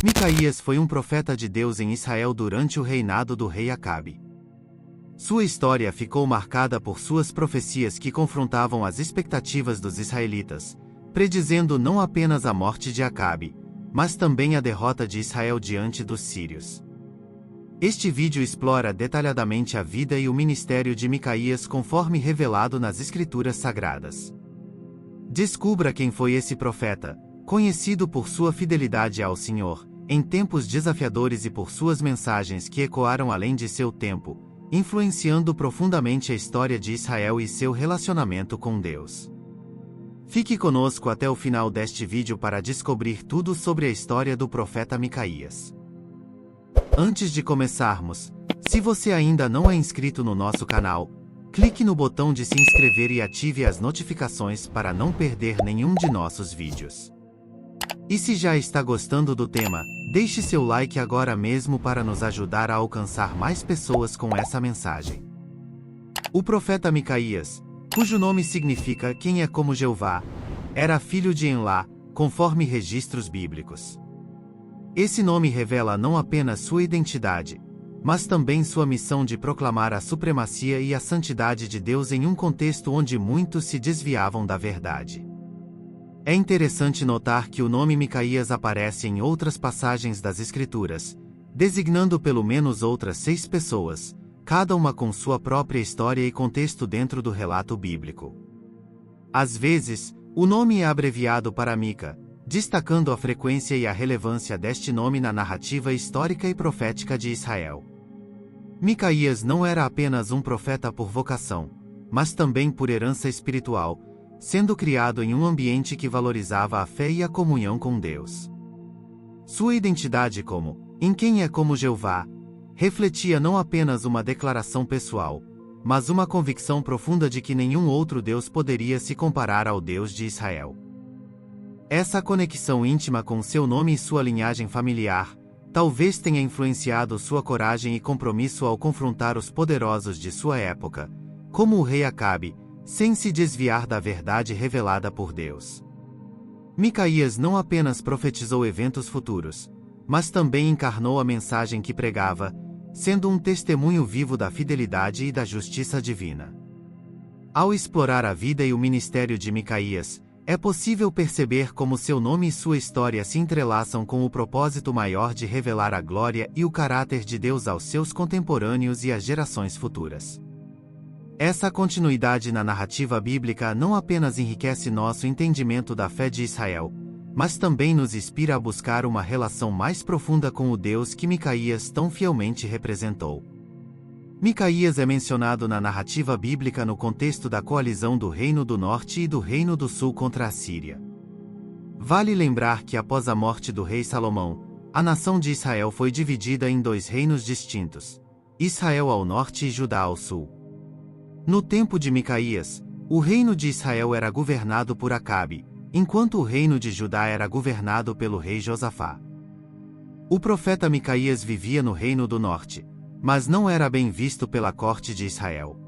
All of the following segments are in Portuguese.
Micaías foi um profeta de Deus em Israel durante o reinado do rei Acabe. Sua história ficou marcada por suas profecias que confrontavam as expectativas dos israelitas, predizendo não apenas a morte de Acabe, mas também a derrota de Israel diante dos sírios. Este vídeo explora detalhadamente a vida e o ministério de Micaías conforme revelado nas Escrituras Sagradas. Descubra quem foi esse profeta, conhecido por sua fidelidade ao Senhor, em tempos desafiadores e por suas mensagens que ecoaram além de seu tempo, influenciando profundamente a história de Israel e seu relacionamento com Deus. Fique conosco até o final deste vídeo para descobrir tudo sobre a história do profeta Micaías. Antes de começarmos, se você ainda não é inscrito no nosso canal, clique no botão de se inscrever e ative as notificações para não perder nenhum de nossos vídeos. E se já está gostando do tema, deixe seu like agora mesmo para nos ajudar a alcançar mais pessoas com essa mensagem. O profeta Micaías, cujo nome significa quem é como Jeová, era filho de Enlá, conforme registros bíblicos. Esse nome revela não apenas sua identidade, mas também sua missão de proclamar a supremacia e a santidade de Deus em um contexto onde muitos se desviavam da verdade. É interessante notar que o nome Micaías aparece em outras passagens das Escrituras, designando pelo menos outras 6 pessoas, cada uma com sua própria história e contexto dentro do relato bíblico. Às vezes, o nome é abreviado para Mica, destacando a frequência e a relevância deste nome na narrativa histórica e profética de Israel. Micaías não era apenas um profeta por vocação, mas também por herança espiritual, sendo criado em um ambiente que valorizava a fé e a comunhão com Deus. Sua identidade em quem é como Jeová, refletia não apenas uma declaração pessoal, mas uma convicção profunda de que nenhum outro Deus poderia se comparar ao Deus de Israel. Essa conexão íntima com seu nome e sua linhagem familiar, talvez tenha influenciado sua coragem e compromisso ao confrontar os poderosos de sua época, como o rei Acabe, sem se desviar da verdade revelada por Deus. Micaías não apenas profetizou eventos futuros, mas também encarnou a mensagem que pregava, sendo um testemunho vivo da fidelidade e da justiça divina. Ao explorar a vida e o ministério de Micaías, é possível perceber como seu nome e sua história se entrelaçam com o propósito maior de revelar a glória e o caráter de Deus aos seus contemporâneos e às gerações futuras. Essa continuidade na narrativa bíblica não apenas enriquece nosso entendimento da fé de Israel, mas também nos inspira a buscar uma relação mais profunda com o Deus que Micaías tão fielmente representou. Micaías é mencionado na narrativa bíblica no contexto da coalizão do Reino do Norte e do Reino do Sul contra a Síria. Vale lembrar que após a morte do rei Salomão, a nação de Israel foi dividida em 2 reinos distintos, Israel ao norte e Judá ao sul. No tempo de Micaías, o reino de Israel era governado por Acabe, enquanto o reino de Judá era governado pelo rei Josafá. O profeta Micaías vivia no reino do norte, mas não era bem visto pela corte de Israel.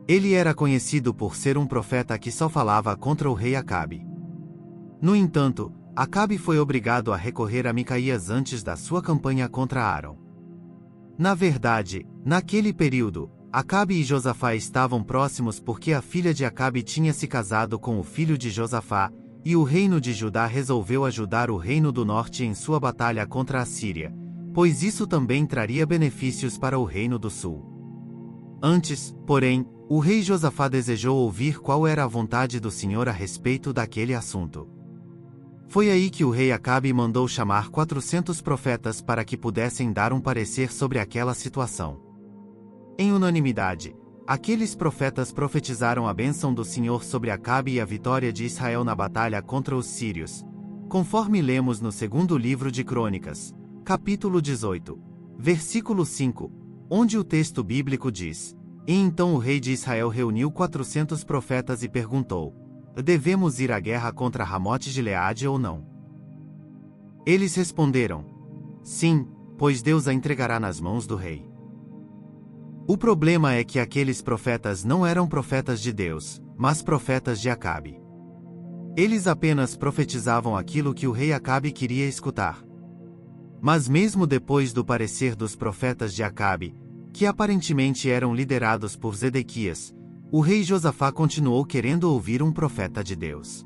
Ele era conhecido por ser um profeta que só falava contra o rei Acabe. No entanto, Acabe foi obrigado a recorrer a Micaías antes da sua campanha contra Arão. Na verdade, naquele período, Acabe e Josafá estavam próximos porque a filha de Acabe tinha se casado com o filho de Josafá, e o reino de Judá resolveu ajudar o reino do norte em sua batalha contra a Síria, pois isso também traria benefícios para o reino do sul. Antes, porém, o rei Josafá desejou ouvir qual era a vontade do Senhor a respeito daquele assunto. Foi aí que o rei Acabe mandou chamar 400 profetas para que pudessem dar um parecer sobre aquela situação. Em unanimidade, aqueles profetas profetizaram a bênção do Senhor sobre Acabe e a vitória de Israel na batalha contra os sírios, conforme lemos no 2º livro de Crônicas, capítulo 18, versículo 5, onde o texto bíblico diz: E então o rei de Israel reuniu 400 profetas e perguntou: Devemos ir à guerra contra Ramote-Gileade ou não? Eles responderam: Sim, pois Deus a entregará nas mãos do rei. O problema é que aqueles profetas não eram profetas de Deus, mas profetas de Acabe. Eles apenas profetizavam aquilo que o rei Acabe queria escutar. Mas mesmo depois do parecer dos profetas de Acabe, que aparentemente eram liderados por Zedequias, o rei Josafá continuou querendo ouvir um profeta de Deus.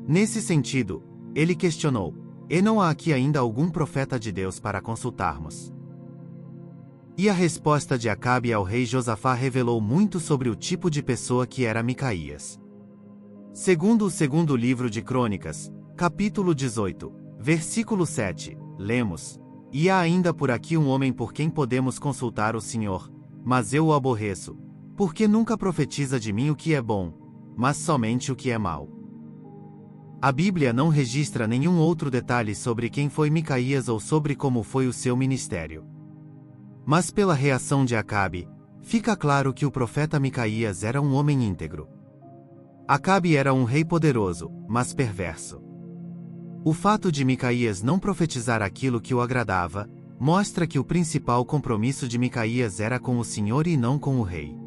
Nesse sentido, ele questionou: e não há aqui ainda algum profeta de Deus para consultarmos? E a resposta de Acabe ao rei Josafá revelou muito sobre o tipo de pessoa que era Micaías. Segundo o segundo livro de Crônicas, capítulo 18, versículo 7, lemos: e há ainda por aqui um homem por quem podemos consultar o Senhor, mas eu o aborreço, porque nunca profetiza de mim o que é bom, mas somente o que é mau. A Bíblia não registra nenhum outro detalhe sobre quem foi Micaías ou sobre como foi o seu ministério. Mas pela reação de Acabe, fica claro que o profeta Micaías era um homem íntegro. Acabe era um rei poderoso, mas perverso. O fato de Micaías não profetizar aquilo que o agradava, mostra que o principal compromisso de Micaías era com o Senhor e não com o rei.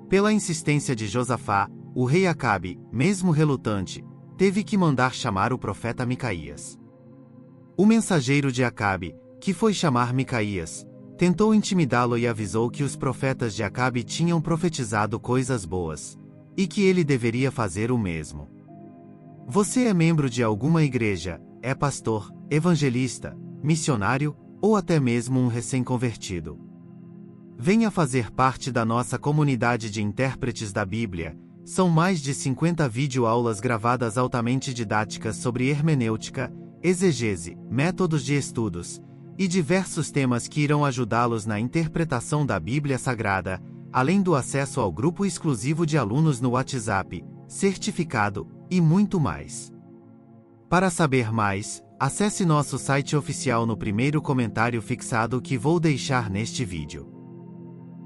Pela insistência de Josafá, o rei Acabe, mesmo relutante, teve que mandar chamar o profeta Micaías. O mensageiro de Acabe, que foi chamar Micaías, tentou intimidá-lo e avisou que os profetas de Acabe tinham profetizado coisas boas, e que ele deveria fazer o mesmo. Você é membro de alguma igreja, é pastor, evangelista, missionário, ou até mesmo um recém-convertido? Venha fazer parte da nossa comunidade de intérpretes da Bíblia. São mais de 50 videoaulas gravadas altamente didáticas sobre hermenêutica, exegese, métodos de estudos, e diversos temas que irão ajudá-los na interpretação da Bíblia Sagrada, além do acesso ao grupo exclusivo de alunos no WhatsApp, certificado, e muito mais. Para saber mais, acesse nosso site oficial no primeiro comentário fixado que vou deixar neste vídeo.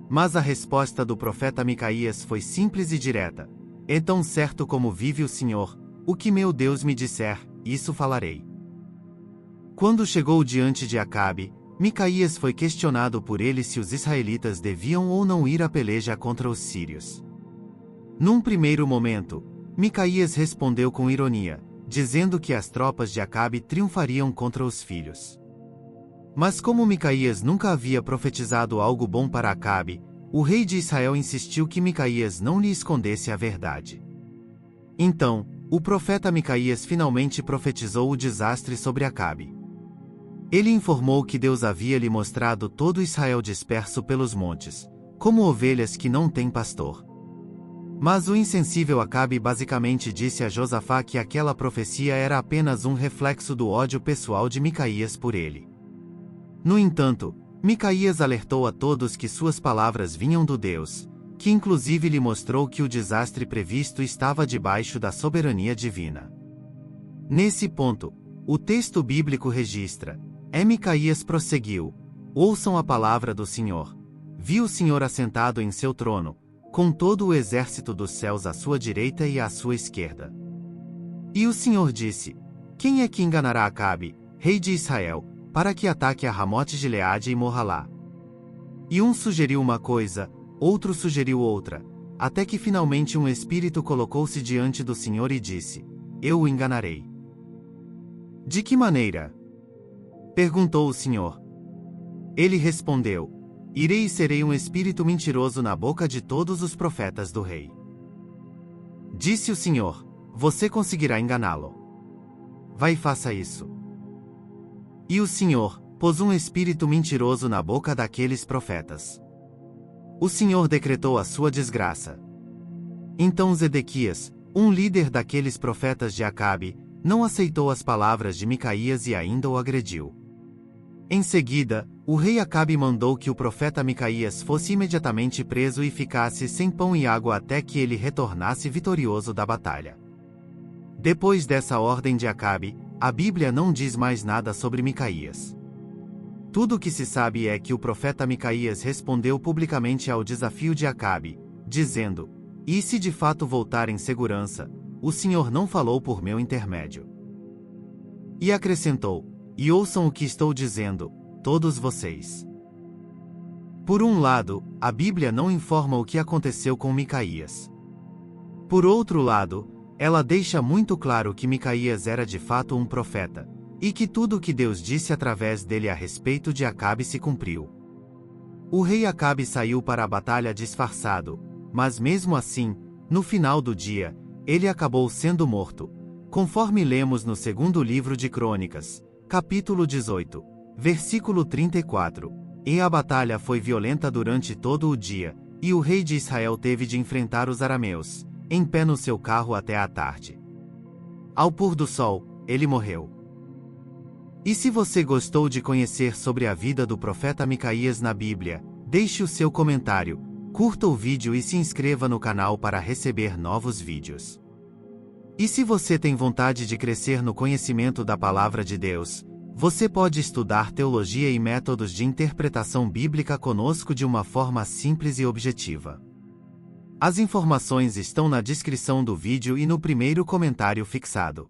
Mas a resposta do profeta Micaías foi simples e direta: é tão certo como vive o Senhor, o que meu Deus me disser, isso falarei. Quando chegou diante de Acabe, Micaías foi questionado por ele se os israelitas deviam ou não ir à peleja contra os sírios. Num primeiro momento, Micaías respondeu com ironia, dizendo que as tropas de Acabe triunfariam contra os filhos. Mas como Micaías nunca havia profetizado algo bom para Acabe, o rei de Israel insistiu que Micaías não lhe escondesse a verdade. Então, o profeta Micaías finalmente profetizou o desastre sobre Acabe. Ele informou que Deus havia lhe mostrado todo Israel disperso pelos montes, como ovelhas que não têm pastor. Mas o insensível Acabe basicamente disse a Josafá que aquela profecia era apenas um reflexo do ódio pessoal de Micaías por ele. No entanto, Micaías alertou a todos que suas palavras vinham do Deus, que inclusive lhe mostrou que o desastre previsto estava debaixo da soberania divina. Nesse ponto, o texto bíblico registra: Micaías prosseguiu: ouçam a palavra do Senhor. Vi o Senhor assentado em seu trono, com todo o exército dos céus à sua direita e à sua esquerda. E o Senhor disse: quem é que enganará Acabe, rei de Israel, para que ataque a Ramote-Gileade e morra lá? E um sugeriu uma coisa, outro sugeriu outra, até que finalmente um espírito colocou-se diante do Senhor e disse: eu o enganarei. De que maneira? Perguntou o Senhor. Ele respondeu: irei e serei um espírito mentiroso na boca de todos os profetas do rei. Disse o Senhor: você conseguirá enganá-lo. Vai e faça isso. E o Senhor pôs um espírito mentiroso na boca daqueles profetas. O Senhor decretou a sua desgraça. Então Zedequias, um líder daqueles profetas de Acabe, não aceitou as palavras de Micaías e ainda o agrediu. Em seguida, o rei Acabe mandou que o profeta Micaías fosse imediatamente preso e ficasse sem pão e água até que ele retornasse vitorioso da batalha. Depois dessa ordem de Acabe, a Bíblia não diz mais nada sobre Micaías. Tudo o que se sabe é que o profeta Micaías respondeu publicamente ao desafio de Acabe, dizendo: e se de fato voltar em segurança, o Senhor não falou por meu intermédio. E acrescentou: e ouçam o que estou dizendo, todos vocês. Por um lado, a Bíblia não informa o que aconteceu com Micaías. Por outro lado, ela deixa muito claro que Micaías era de fato um profeta, e que tudo o que Deus disse através dele a respeito de Acabe se cumpriu. O rei Acabe saiu para a batalha disfarçado, mas mesmo assim, no final do dia, ele acabou sendo morto, conforme lemos no segundo livro de Crônicas, capítulo 18, versículo 34. E a batalha foi violenta durante todo o dia, e o rei de Israel teve de enfrentar os arameus, em pé no seu carro até a tarde. Ao pôr do sol, ele morreu. E se você gostou de conhecer sobre a vida do profeta Micaías na Bíblia, deixe o seu comentário, curta o vídeo e se inscreva no canal para receber novos vídeos. E se você tem vontade de crescer no conhecimento da Palavra de Deus, você pode estudar teologia e métodos de interpretação bíblica conosco de uma forma simples e objetiva. As informações estão na descrição do vídeo e no primeiro comentário fixado.